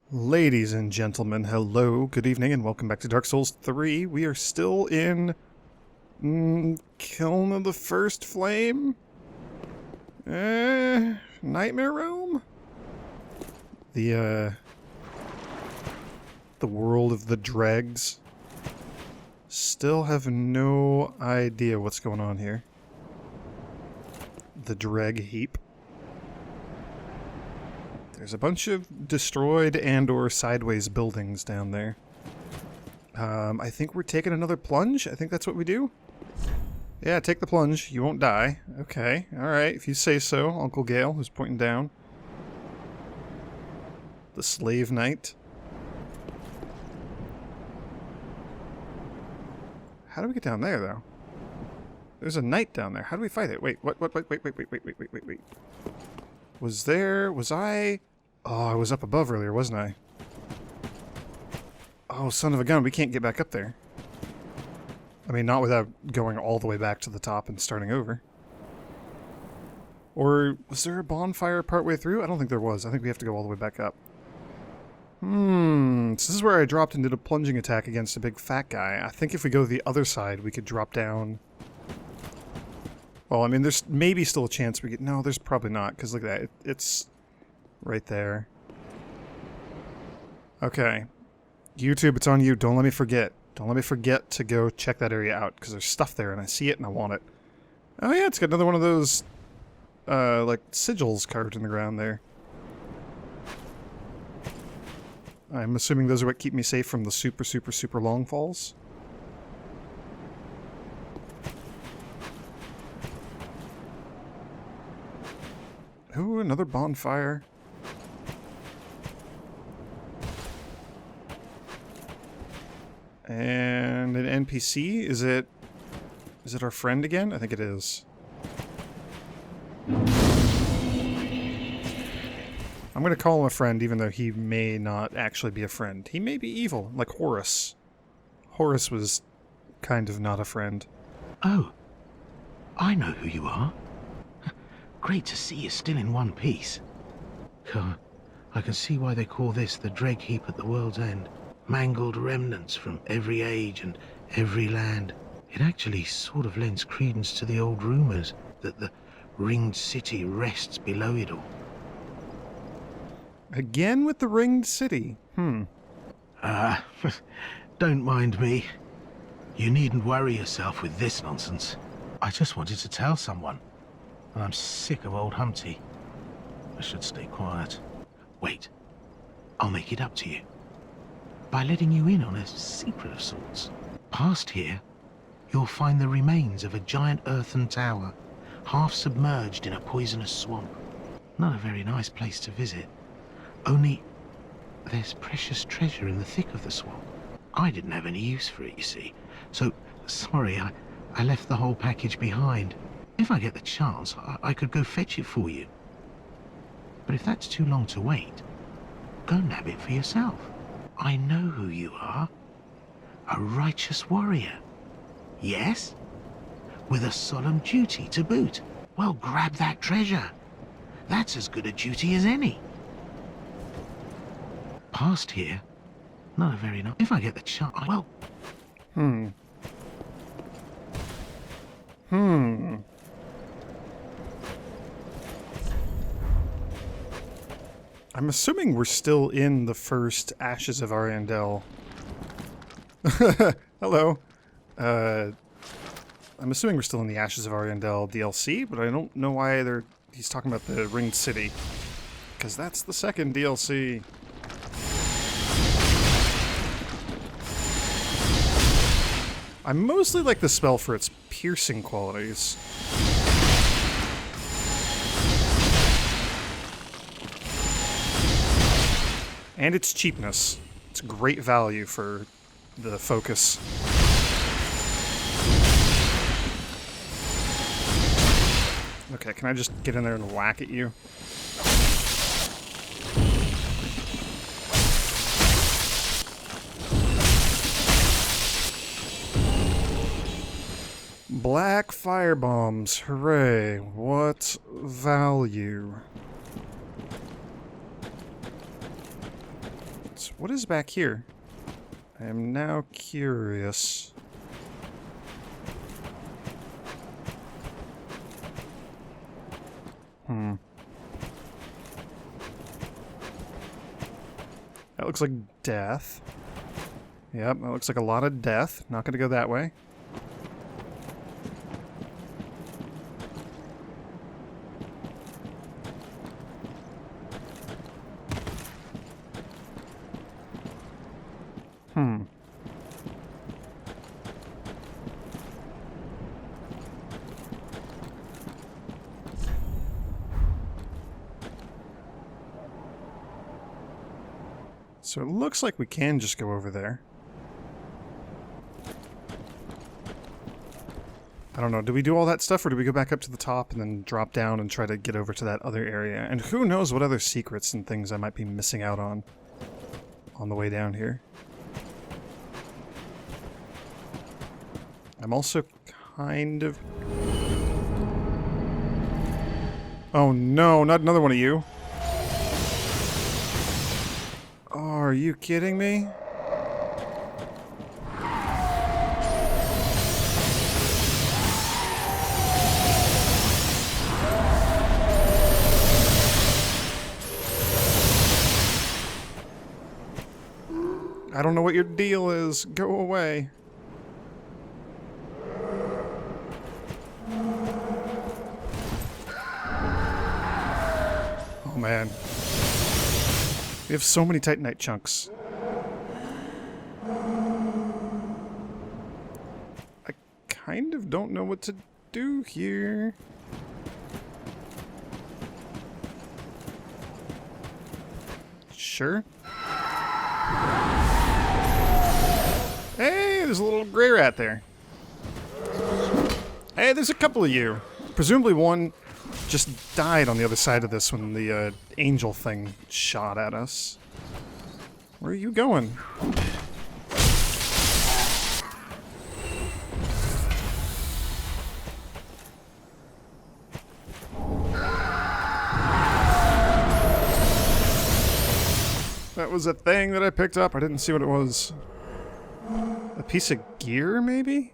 Ladies and gentlemen, hello, good evening, and welcome back to Dark Souls 3. We are still in... Kiln of the First Flame? Nightmare Realm? The world of the dregs. Still have no idea what's going on here. The Dreg Heap. There's a bunch of destroyed and/or sideways buildings down there. I think we're taking another plunge. I think that's what we do. Yeah, take the plunge. You won't die. Okay, alright, if you say so, Uncle Gale, who's pointing down. The Slave Knight. How do we get down there, though? There's a knight down there. How do we fight it? Wait, what, wait. Was I... Oh, I was up above earlier, wasn't I? Oh, son of a gun, we can't get back up there. I mean, not without going all the way back to the top and starting over. Or, was there a bonfire partway through? I don't think there was. I think we have to go all the way back up. So this is where I dropped and did a plunging attack against a big fat guy. I think if we go the other side, we could drop down... Well, I mean, there's maybe still a chance we get... No, there's probably not, because look at that. It's right there. Okay. YouTube, it's on you. Don't let me forget. Don't let me forget to go check that area out, because there's stuff there, and I see it, and I want it. Oh yeah, it's got another one of those, like, sigils carved in the ground there. I'm assuming those are what keep me safe from the super long falls. Ooh, another bonfire. And an NPC? Is it our friend again? I think it is. I'm gonna call him a friend even though he may not actually be a friend. He may be evil, like Horus. Horus was kind of not a friend. Oh, I know who you are. Great to see you still in one piece. I can see why they call this the Dreg Heap at the world's end. Mangled remnants from every age and every land. It actually sort of lends credence to the old rumors that the ringed city rests below it all. Again with the ringed city. Don't mind me. You needn't worry yourself with this nonsense. I just wanted to tell someone. And I'm sick of old Humpty. I should stay quiet. Wait. I'll make it up to you. By letting you in on a secret of sorts. Past here, you'll find the remains of a giant earthen tower, half submerged in a poisonous swamp. Not a very nice place to visit. Only, there's precious treasure in the thick of the swamp. I didn't have any use for it, you see. So, sorry, I left the whole package behind. If I get the chance, I could go fetch it for you. But if that's too long to wait, go nab it for yourself. I know who you are. A righteous warrior. Yes? With a solemn duty to boot. Well, grab that treasure. That's as good a duty as any. Past here, not a very nice... If I get the chance, well... I'm assuming we're still in the first Ashes of Ariandel. Hello. I'm assuming we're still in the Ashes of Ariandel DLC, but I don't know why he's talking about the Ringed City. Because that's the second DLC. I mostly like the spell for its piercing qualities. And its cheapness. It's great value for the focus. Okay, can I just get in there and whack at you? Black fire bombs, hooray. What value? So what is back here? I am now curious. That looks like death. Yep, that looks like a lot of death. Not gonna go that way. So it looks like we can just go over there. I don't know, do we do all that stuff, or do we go back up to the top and then drop down and try to get over to that other area? And who knows what other secrets and things I might be missing out on the way down here. I'm also kind of... Oh no, not another one of you. Oh, are you kidding me? I don't know what your deal is. Go away. Oh man. We have so many Titanite chunks. I kind of don't know what to do here. Sure. Hey, there's a little gray rat there. Hey, there's a couple of you. Presumably one just died on the other side of this when the angel thing shot at us. Where are you going? That was a thing that I picked up. I didn't see what it was. A piece of gear, maybe?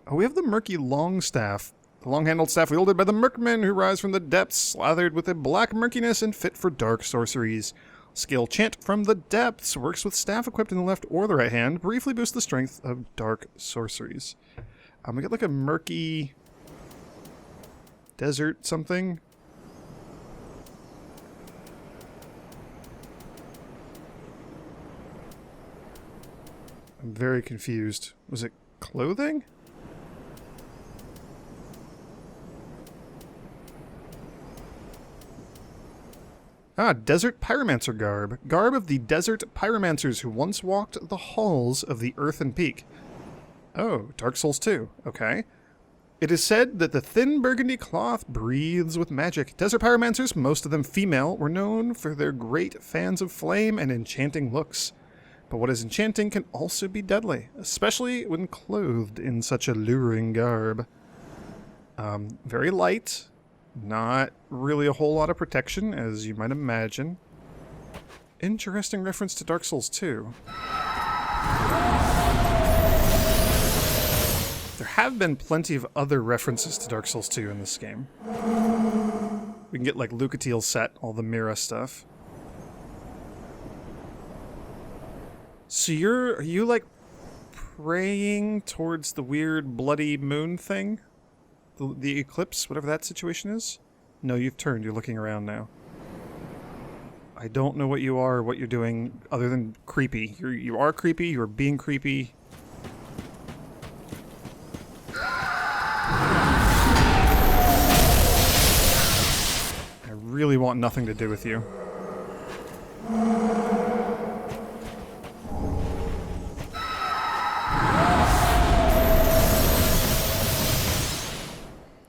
Oh, we have the murky long staff. The long-handled staff wielded by the Merkmen who rise from the depths, slathered with a black murkiness and fit for dark sorceries. Skill Chant from the Depths works with staff equipped in the left or the right hand. Briefly boosts the strength of dark sorceries. We got like a murky desert something. I'm very confused. Was it clothing? Ah, Desert Pyromancer Garb. Garb of the Desert Pyromancers who once walked the halls of the Earthen Peak. Oh, Dark Souls 2. Okay. It is said that the thin burgundy cloth breathes with magic. Desert Pyromancers, most of them female, were known for their great fans of flame and enchanting looks. But what is enchanting can also be deadly, especially when clothed in such alluring garb. Very light. Not really a whole lot of protection, as you might imagine. Interesting reference to Dark Souls 2. There have been plenty of other references to Dark Souls 2 in this game. We can get like Lucatiel set, all the Mira stuff. So are you like praying towards the weird bloody moon thing? The eclipse, whatever that situation is? No, you've turned. You're looking around now. I don't know what you are or what you're doing other than creepy. You are creepy. You're being creepy. I really want nothing to do with you.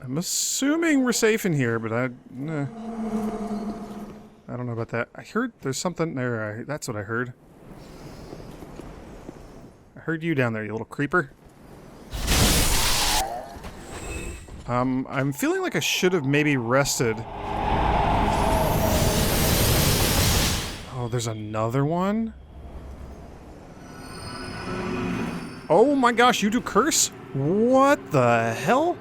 I'm assuming we're safe in here, but I don't know about that. I heard there's something there. That's what I heard. I heard you down there, you little creeper. I'm feeling like I should have maybe rested. Oh, there's another one? Oh my gosh, you do curse? What the hell?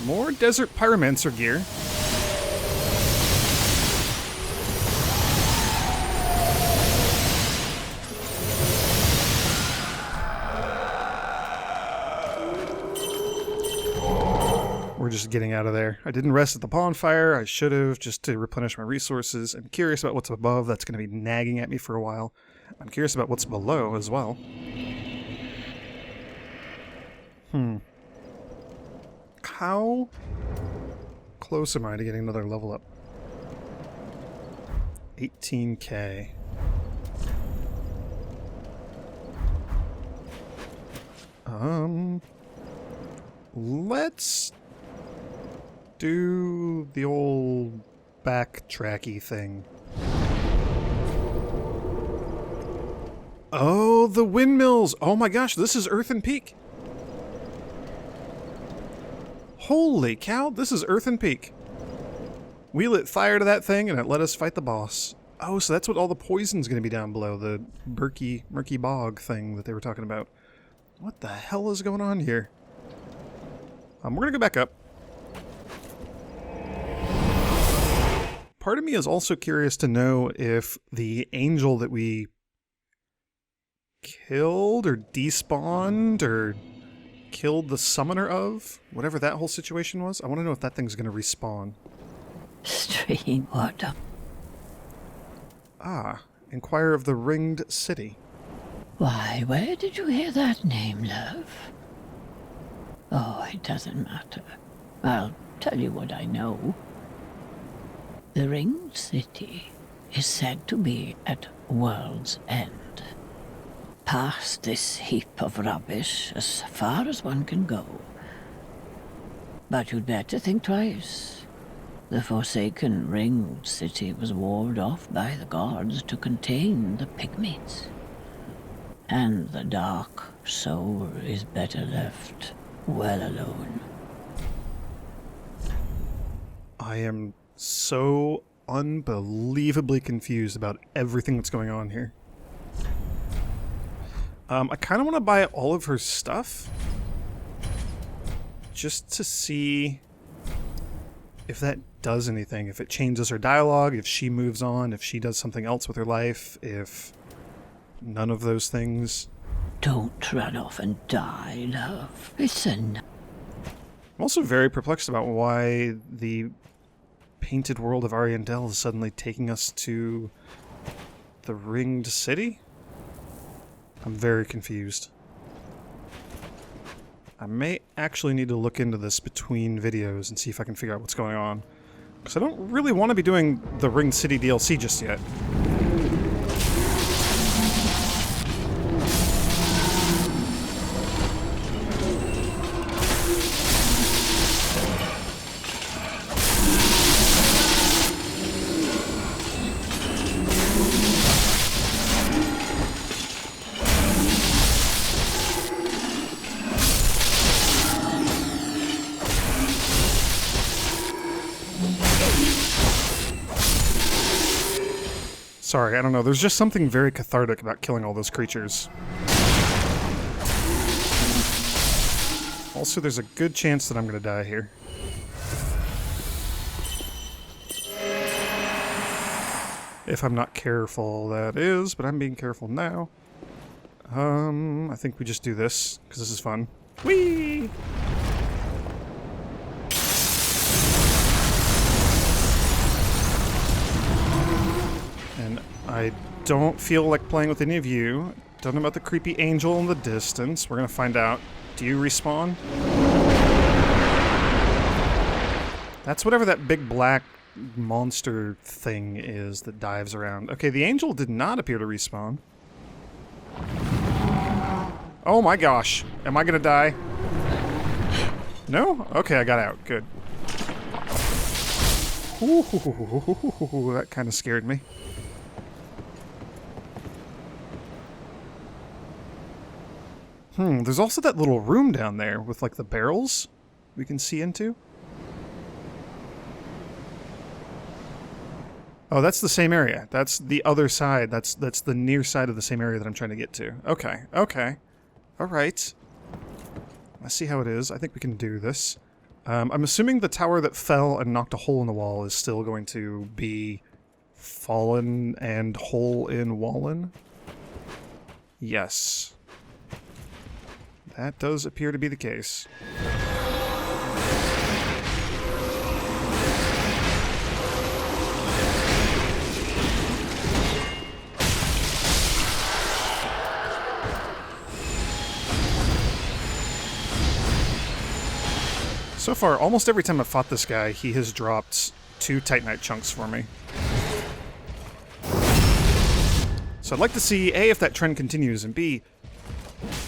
More desert pyromancer gear. We're just getting out of there. I didn't rest at the bonfire. I should have, just to replenish my resources. I'm curious about what's above. That's going to be nagging at me for a while. I'm curious about what's below as well. How close am I to getting another level up? 18k. Let's do the old backtracky thing. Oh, the windmills! Oh my gosh, this is Earthen Peak! Holy cow, this is Earthen Peak. We lit fire to that thing and it let us fight the boss. Oh, so that's what all the poison's gonna be down below, the murky bog thing that they were talking about. What the hell is going on here? We're gonna go back up. Part of me is also curious to know if the angel that we killed or despawned or killed the summoner of, whatever that whole situation was, I want to know if that thing's going to respawn. Strange order. Ah, inquire of the ringed city. Why, where did you hear that name, love? Oh, it doesn't matter. I'll tell you what I know. The ringed city is said to be at world's end. Past this heap of rubbish as far as one can go. But you'd better think twice. The forsaken ringed city was walled off by the gods to contain the pygmies. And the dark soul is better left well alone. I am so unbelievably confused about everything that's going on here. I kind of want to buy all of her stuff just to see if that does anything, if it changes her dialogue, if she moves on, if she does something else with her life, if none of those things. Don't run off and die, love. Listen. I'm also very perplexed about why the painted world of Ariandel is suddenly taking us to the ringed city. I'm very confused. I may actually need to look into this between videos and see if I can figure out what's going on. Because I don't really want to be doing the Ringed City DLC just yet. Sorry, I don't know. There's just something very cathartic about killing all those creatures. Also, there's a good chance that I'm going to die here. If I'm not careful, that is, but I'm being careful now. I think we just do this, because this is fun. Whee! And I don't feel like playing with any of you. Don't know about the creepy angel in the distance. We're gonna find out. Do you respawn? That's whatever that big black monster thing is that dives around. Okay, the angel did not appear to respawn. Oh my gosh. Am I gonna die? No? Okay, I got out. Good. Ooh, that kind of scared me. There's also that little room down there with, like, the barrels we can see into. Oh, that's the same area. That's the other side. That's the near side of the same area that I'm trying to get to. Okay, okay. Alright. I see how it is. I think we can do this. I'm assuming the tower that fell and knocked a hole in the wall is still going to be fallen and hole in wallen. Yes. That does appear to be the case. So far, almost every time I've fought this guy, he has dropped 2 Titanite chunks for me. So I'd like to see, A, if that trend continues, and B,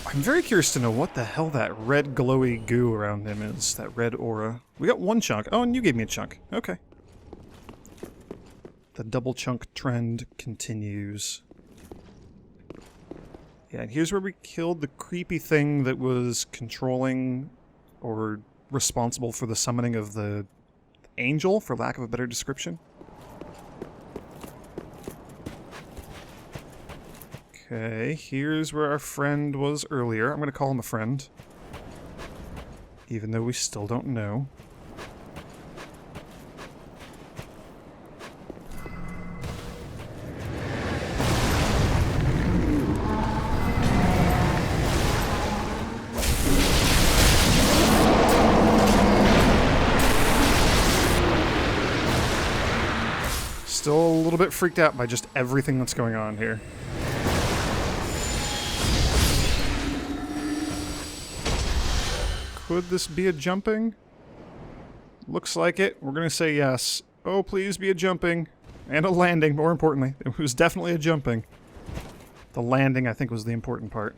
I'm very curious to know what the hell that red glowy goo around him is, that red aura. We got 1 chunk. Oh, and you gave me a chunk. Okay. The double chunk trend continues. Yeah, and here's where we killed the creepy thing that was controlling or responsible for the summoning of the angel, for lack of a better description. Okay, here's where our friend was earlier. I'm going to call him a friend, even though we still don't know. Still a little bit freaked out by just everything that's going on here. Could this be a jumping? Looks like it. We're gonna say yes. Oh, please be a jumping. And a landing, more importantly. It was definitely a jumping. The landing, I think, was the important part.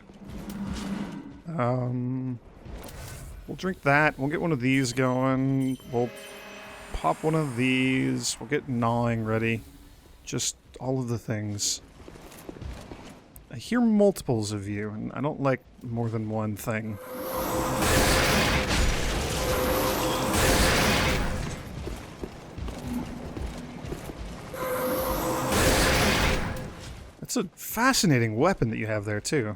We'll drink that. We'll get one of these going. We'll pop one of these. We'll get gnawing ready. Just all of the things. I hear multiples of you, and I don't like more than one thing. That's a fascinating weapon that you have there, too.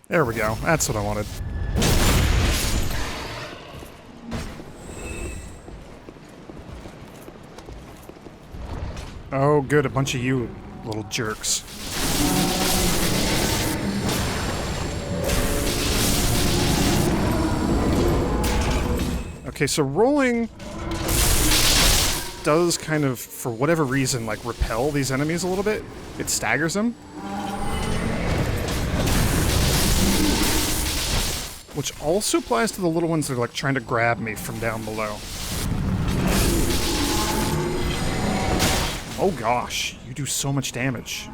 There we go. That's what I wanted. Oh, good. A bunch of you little jerks. Okay, so rolling does kind of, for whatever reason, like repel these enemies a little bit. It staggers them. Which also applies to the little ones that are like trying to grab me from down below. Oh gosh, you do so much damage.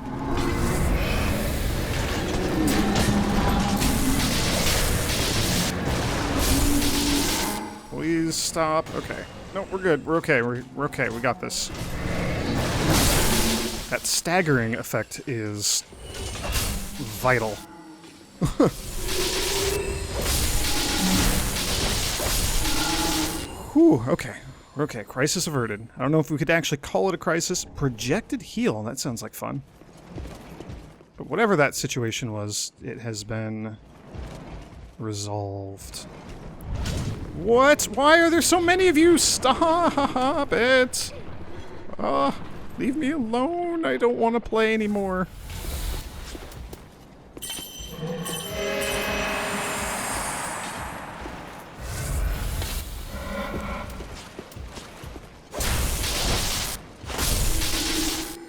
Please stop. Okay. No, we're good. We're okay. We're okay. We got this. That staggering effect is vital. Whew, okay. Okay, crisis averted. I don't know if we could actually call it a crisis. Projected heal, that sounds like fun. But whatever that situation was, it has been resolved. What? Why are there so many of you? Stop it! Leave me alone. I don't want to play anymore.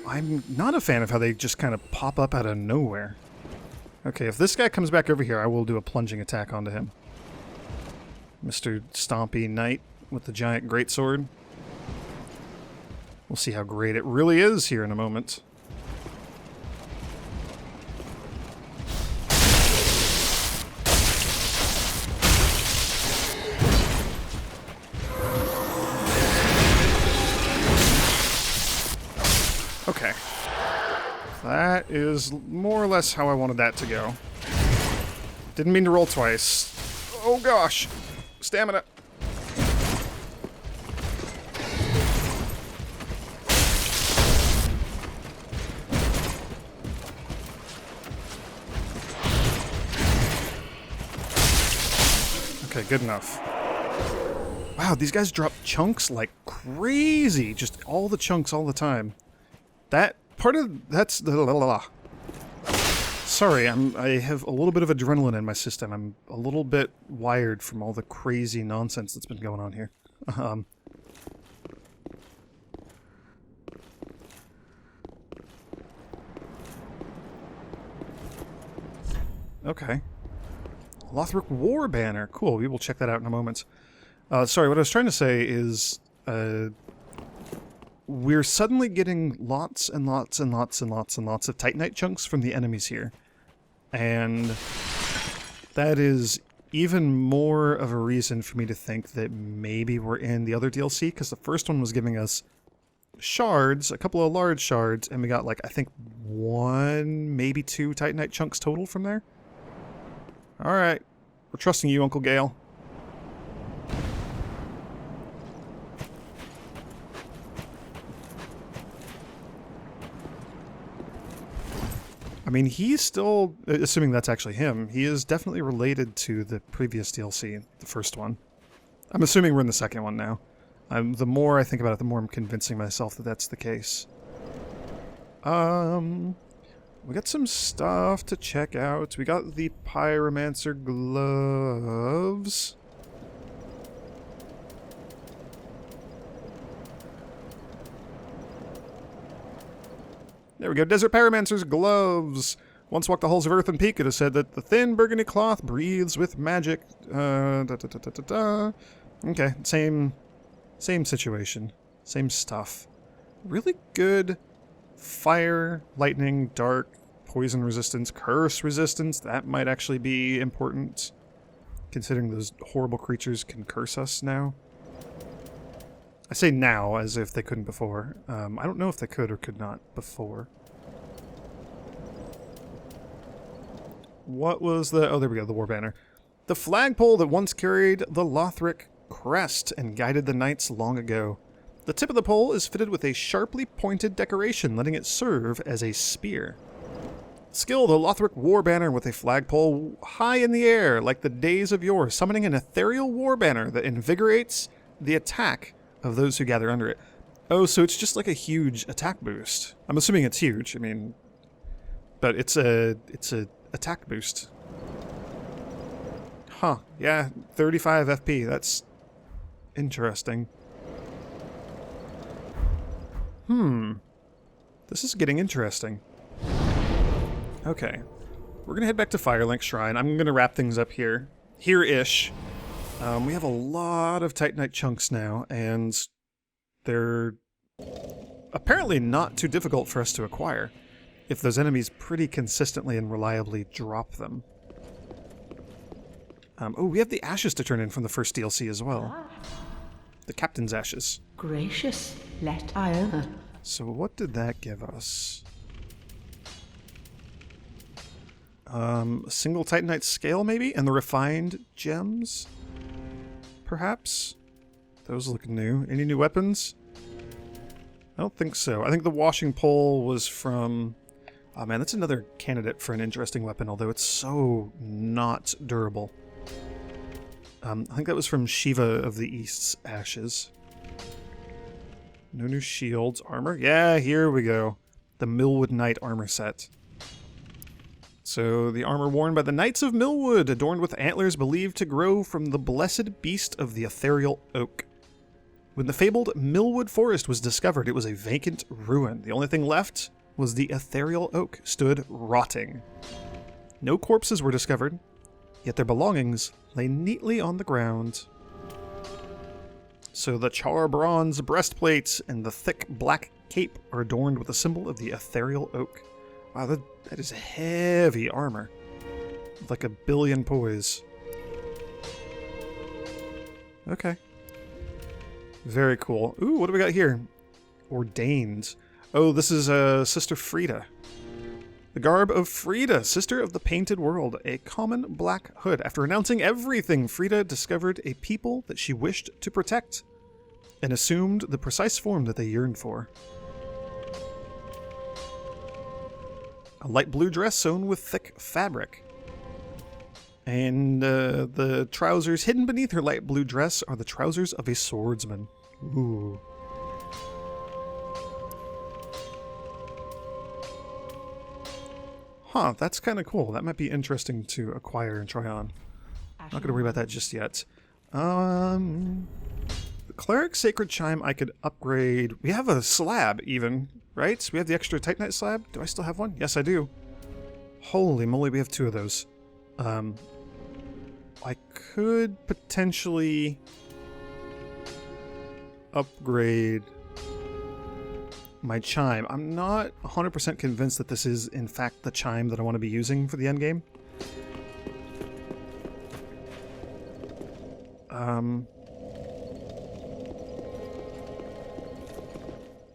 I'm not a fan of how they just kind of pop up out of nowhere. Okay, if this guy comes back over here, I will do a plunging attack onto him. Mr. Stompy Knight with the giant greatsword. We'll see how great it really is here in a moment. Okay. That is more or less how I wanted that to go. Didn't mean to roll twice. Oh gosh! Stamina! Okay, good enough. Wow, these guys drop chunks like crazy. Just all the chunks all the time. That's the... Sorry, I have a little bit of adrenaline in my system. I'm a little bit wired from all the crazy nonsense that's been going on here. Okay. Lothric War Banner. Cool, we will check that out in a moment. Sorry, what I was trying to say is... we're suddenly getting lots and lots and lots and lots and lots of Titanite chunks from the enemies here. And that is even more of a reason for me to think that maybe we're in the other DLC, because the first one was giving us shards, a couple of large shards, and we got like, I think 1, maybe 2 Titanite chunks total from there. Alright, we're trusting you, Uncle Gale. I mean, he's still, assuming that's actually him, he is definitely related to the previous DLC, the first one. I'm assuming we're in the second one now. The more I think about it, the more I'm convincing myself that that's the case. We got some stuff to check out. We got the Pyromancer gloves. There we go, Desert Pyromancer's gloves. Once walked the halls of Earth and Peak, it is said that the thin burgundy cloth breathes with magic. Okay, same situation. Same stuff. Really good fire, lightning, dark, poison resistance, curse resistance. That might actually be important, considering those horrible creatures can curse us now. I say now, as if they couldn't before. I don't know if they could or could not before. What was the... Oh, there we go, the War Banner. The flagpole that once carried the Lothric crest and guided the knights long ago. The tip of the pole is fitted with a sharply pointed decoration, letting it serve as a spear. Skill, the Lothric War Banner with a flagpole high in the air, like the days of yore, summoning an ethereal war banner that invigorates the attack of those who gather under it. Oh, so it's just like a huge attack boost. I'm assuming it's huge, I mean... But it's a attack boost. Huh, yeah, 35 FP, that's... interesting. This is getting interesting. Okay. We're gonna head back to Firelink Shrine. I'm gonna wrap things up here. Here-ish. We have a lot of Titanite chunks now, and they're apparently not too difficult for us to acquire, if those enemies pretty consistently and reliably drop them. Oh, we have the ashes to turn in from the first DLC as well. The Captain's Ashes. Gracious, let Iona. So what did that give us? A single Titanite scale, maybe? And the refined gems? Perhaps? Those look new. Any new weapons? I don't think so. I think the washing pole was from... Oh man, that's another candidate for an interesting weapon, although it's so not durable. I think that was from Shiva of the East's Ashes. No new shields. Armor? Yeah, here we go. The Millwood Knight armor set. So, the armor worn by the Knights of Millwood, adorned with antlers believed to grow from the blessed beast of the ethereal oak. When the fabled Millwood Forest was discovered, it was a vacant ruin. The only thing left was the ethereal oak stood rotting. No corpses were discovered, yet their belongings lay neatly on the ground. So the char bronze breastplate and the thick black cape are adorned with a symbol of the ethereal oak. Wow, that is heavy armor. With like 1 billion poise. Okay. Very cool. Ooh, what do we got here? Ordained. Oh, this is Sister Frida. The garb of Frida, sister of the painted world, a common black hood. After renouncing everything, Frida discovered a people that she wished to protect and assumed the precise form that they yearned for. A light blue dress sewn with thick fabric. And the trousers hidden beneath her light blue dress are the trousers of a swordsman. Ooh. Huh, that's kind of cool. That might be interesting to acquire and try on. Not going to worry about that just yet. The Cleric Sacred Chime I could upgrade. We have a slab even, right? We have the extra Titanite slab. Do I still have one? Yes, I do. Holy moly, we have 2 of those. I could potentially upgrade my chime. I'm not 100% convinced that this is, in fact, the chime that I want to be using for the endgame.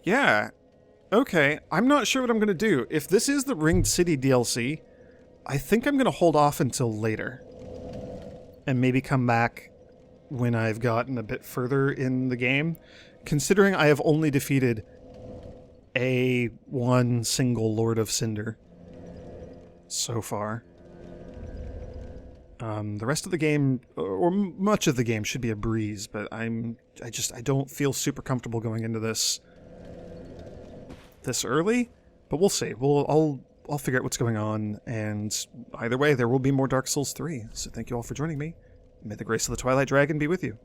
Yeah. Okay, I'm not sure what I'm going to do. If this is the Ringed City DLC, I think I'm going to hold off until later. And maybe come back when I've gotten a bit further in the game. Considering I have only defeated one single Lord of Cinder so far. The rest of the game, or much of the game, should be a breeze, but I don't feel super comfortable going into this early, but we'll see. I'll figure out what's going on, and either way, there will be more Dark Souls 3. So thank you all for joining me. May the grace of the Twilight Dragon be with you.